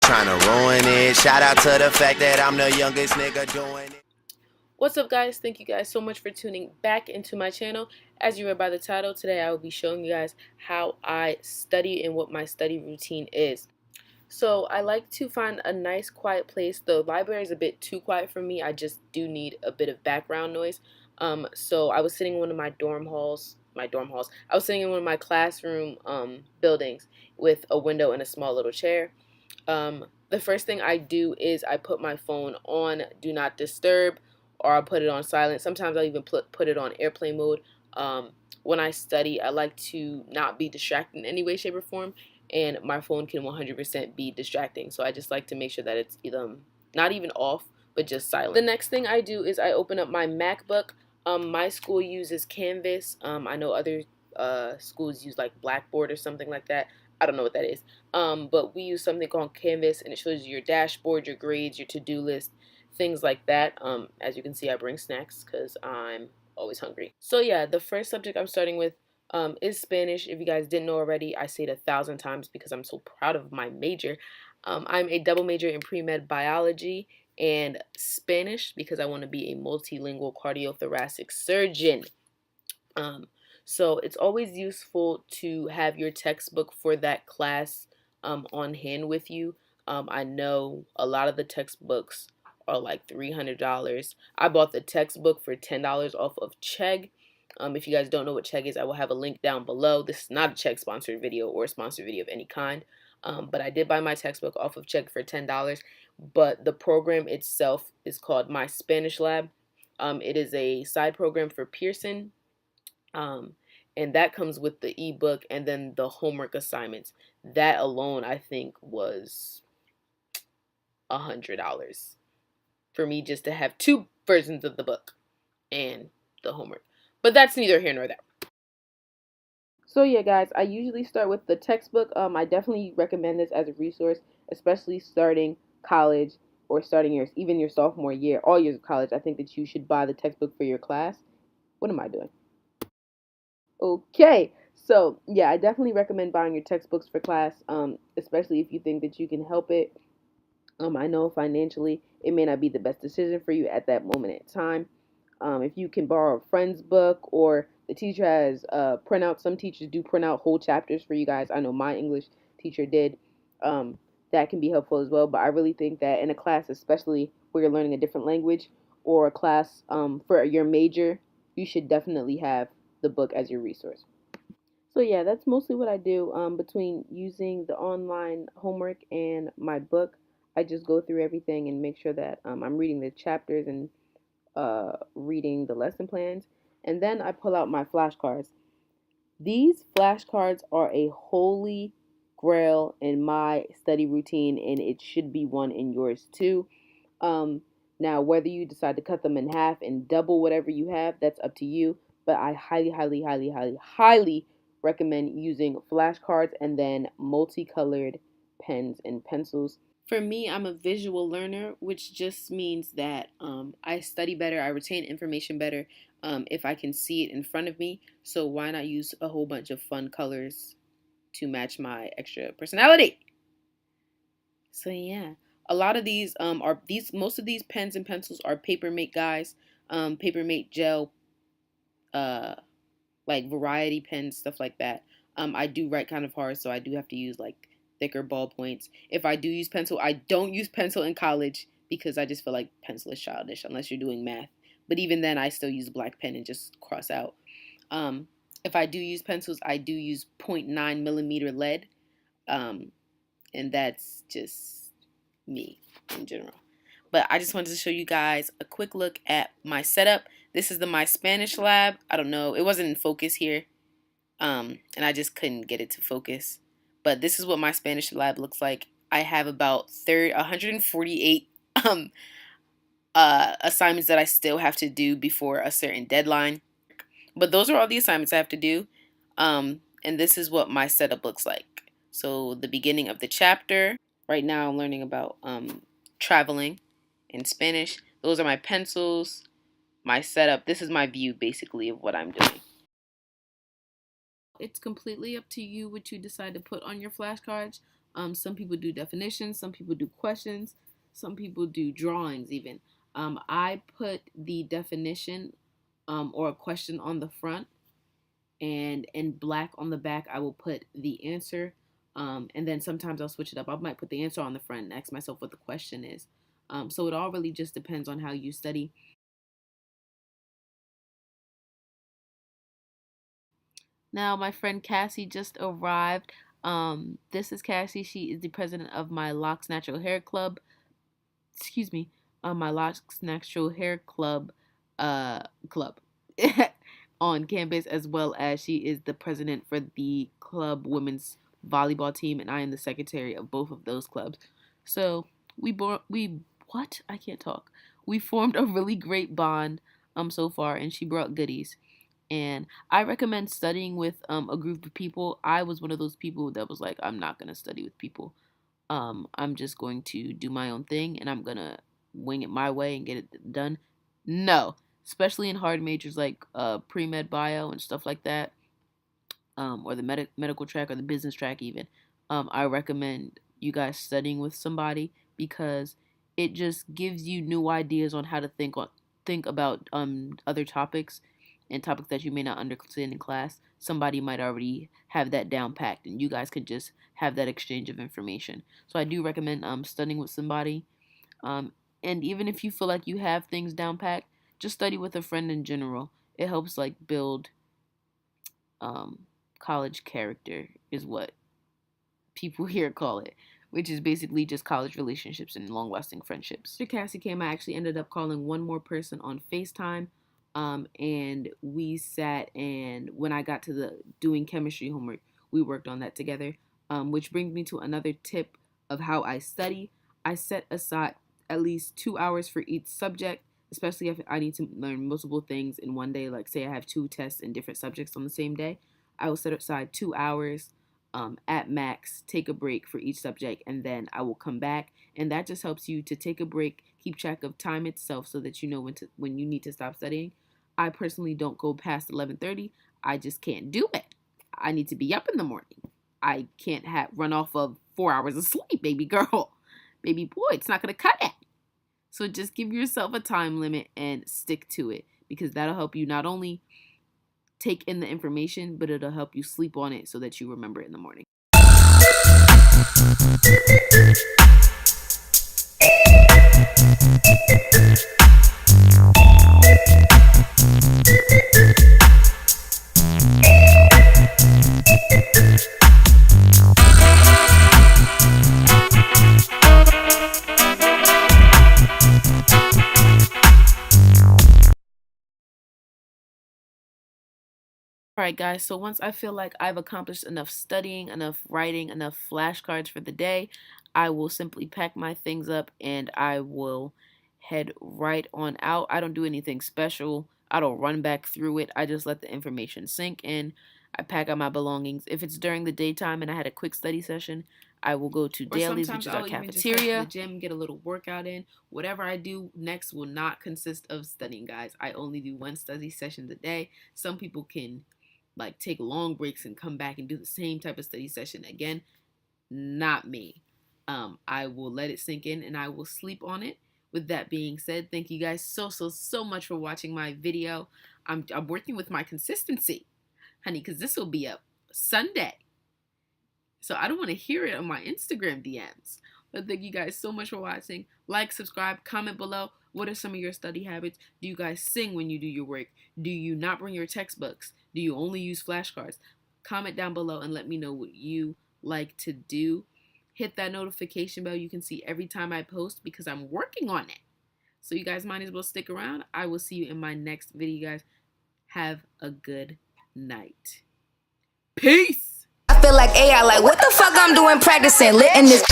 trying to ruin it. Shout out to the fact that I'm the youngest nigga doing it. What's up, guys? Thank you guys so much for tuning back into my channel. As you read by the title, today I will be showing you guys how I study and what my study routine is. So I like to find a nice quiet place. The library is a bit too quiet for me. I just do need a bit of background noise. So I was sitting in one of my dorm halls. I was sitting in one of my classroom buildings with a window and a small little chair. The first thing I do is I put my phone on Do Not Disturb, or I'll put it on silent. Sometimes I'll even put it on airplane mode. When I study, I like to not be distracted in any way, shape, or form, and my phone can 100% be distracting. So I just like to make sure that it's either not even off, but just silent. The next thing I do is I open up my MacBook. My school uses Canvas. I know other schools use like Blackboard or something like that. I don't know what that is. But we use something called Canvas, and it shows you your dashboard, your grades, your to-do list, things like that. As you can see, I bring snacks because I'm always hungry. So yeah, the first subject I'm starting with is Spanish. If you guys didn't know already, I say it 1,000 times because I'm so proud of my major. I'm a double major in pre-med biology and Spanish because I want to be a multilingual cardiothoracic surgeon. So it's always useful to have your textbook for that class on hand with you. I know a lot of the textbooks are like $300. I bought the textbook for $10 off of Chegg. If you guys don't know what Chegg is, I will have a link down below. This is not a Chegg sponsored video or a sponsored video of any kind. But I did buy my textbook off of Chegg for $10. But the program itself is called My Spanish Lab. It is a side program for Pearson. And that comes with the ebook and then the homework assignments. That alone, I think, was $100 for me just to have two versions of the book and the homework. But that's neither here nor there. So yeah, guys, I usually start with the textbook. I definitely recommend this as a resource, especially starting college or starting even your sophomore year, all years of college. I think that you should buy the textbook for your class. What am I doing? Okay, so yeah, I definitely recommend buying your textbooks for class, especially if you think that you can help it. I know financially it may not be the best decision for you at that moment in time. If you can borrow a friend's book or the teacher has printouts, some teachers do print out whole chapters for you guys. I know my English teacher did. That can be helpful as well. But I really think that in a class, especially where you're learning a different language or a class for your major, you should definitely have the book as your resource. So yeah, that's mostly what I do between using the online homework and my book. I just go through everything and make sure that I'm reading the chapters and reading the lesson plans. And then I pull out my flashcards. These flashcards are a holy grail in my study routine, and it should be one in yours too. Now, whether you decide to cut them in half and double whatever you have, that's up to you. But I highly, highly, highly, highly, highly recommend using flashcards and then multicolored pens and pencils. For me, I'm a visual learner, which just means that I study better, I retain information better if I can see it in front of me. So why not use a whole bunch of fun colors to match my extra personality? So yeah, a lot of these most of these pens and pencils are Papermate guys, Papermate gel, uh, like variety pens, stuff like that. I do write kind of hard, so I do have to use like thicker ballpoints. If I do use pencil, I don't use pencil in college because I just feel like pencil is childish unless you're doing math. But even then, I still use black pen and just cross out. If I do use pencils, I do use 0.9 millimeter lead, and that's just me in general. But I just wanted to show you guys a quick look at my setup. This is the My Spanish Lab. I don't know, it wasn't in focus here, and I just couldn't get it to focus. But this is what my Spanish lab looks like. I have about 148 assignments that I still have to do before a certain deadline. But those are all the assignments I have to do. And this is what my setup looks like. So the beginning of the chapter. Right now I'm learning about traveling in Spanish. Those are my pencils, my setup. This is my view basically of what I'm doing. It's completely up to you what you decide to put on your flashcards. Some people do definitions, some people do questions, some people do drawings even. I put the definition or a question on the front, and in black on the back I will put the answer. And then sometimes I'll switch it up. I might put the answer on the front and ask myself what the question is. So it all really just depends on how you study. Now my friend Cassie just arrived. This is Cassie. She is the president of my Locks Natural Hair Club. Excuse me, my Locks Natural Hair Club club on campus, as well as she is the president for the club women's volleyball team, and I am the secretary of both of those clubs. So I can't talk. We formed a really great bond so far, and she brought goodies. And I recommend studying with a group of people. I was one of those people that was like, I'm not gonna study with people. I'm just going to do my own thing, and I'm gonna wing it my way and get it done. No, especially in hard majors like pre-med bio and stuff like that, or the medical track or the business track even. I recommend you guys studying with somebody, because it just gives you new ideas on how to think about other topics and topics that you may not understand in class. Somebody might already have that down packed, and you guys could just have that exchange of information. So I do recommend studying with somebody. And even if you feel like you have things down packed, just study with a friend in general. It helps like build college character, is what people here call it, which is basically just college relationships and long-lasting friendships. After Cassie came, I actually ended up calling one more person on FaceTime. And we sat, and when I got to the doing chemistry homework, we worked on that together, which brings me to another tip of how I study. I set aside at least 2 hours for each subject, especially if I need to learn multiple things in one day. Like say I have 2 tests in different subjects on the same day, I will set aside 2 hours at max, take a break for each subject, and then I will come back. And that just helps you to take a break, keep track of time itself, so that you know when you need to stop studying. I personally don't go past 11:30. I just can't do it. I need to be up in the morning. I can't run off of 4 hours of sleep, baby girl. Baby boy, it's not going to cut it. So just give yourself a time limit and stick to it, because that'll help you not only take in the information, but it'll help you sleep on it so that you remember it in the morning. Alright guys, so once I feel like I've accomplished enough studying, enough writing, enough flashcards for the day, I will simply pack my things up and I will head right on out. I don't do anything special. I don't run back through it. I just let the information sink in. I pack up my belongings. If it's during the daytime and I had a quick study session, I will go to Dailies, which is our cafeteria, to the gym, get a little workout in. Whatever I do next will not consist of studying, guys. I only do 1 study session a day. Some people can like take long breaks and come back and do the same type of study session again. Not me. I will let it sink in and I will sleep on it. With that being said, thank you guys so much for watching my video. I'm working with my consistency, honey, because this will be up Sunday. So I don't want to hear it on my Instagram DMs. But thank you guys so much for watching. Like, subscribe, comment below. What are some of your study habits? Do you guys sing when you do your work? Do you not bring your textbooks? Do you only use flashcards? Comment down below and let me know what you like to do. Hit that notification bell. You can see every time I post, because I'm working on it. So you guys might as well stick around. I will see you in my next video, guys. Have a good night. Peace! I feel like AI, like what the fuck I'm doing practicing, lit in this.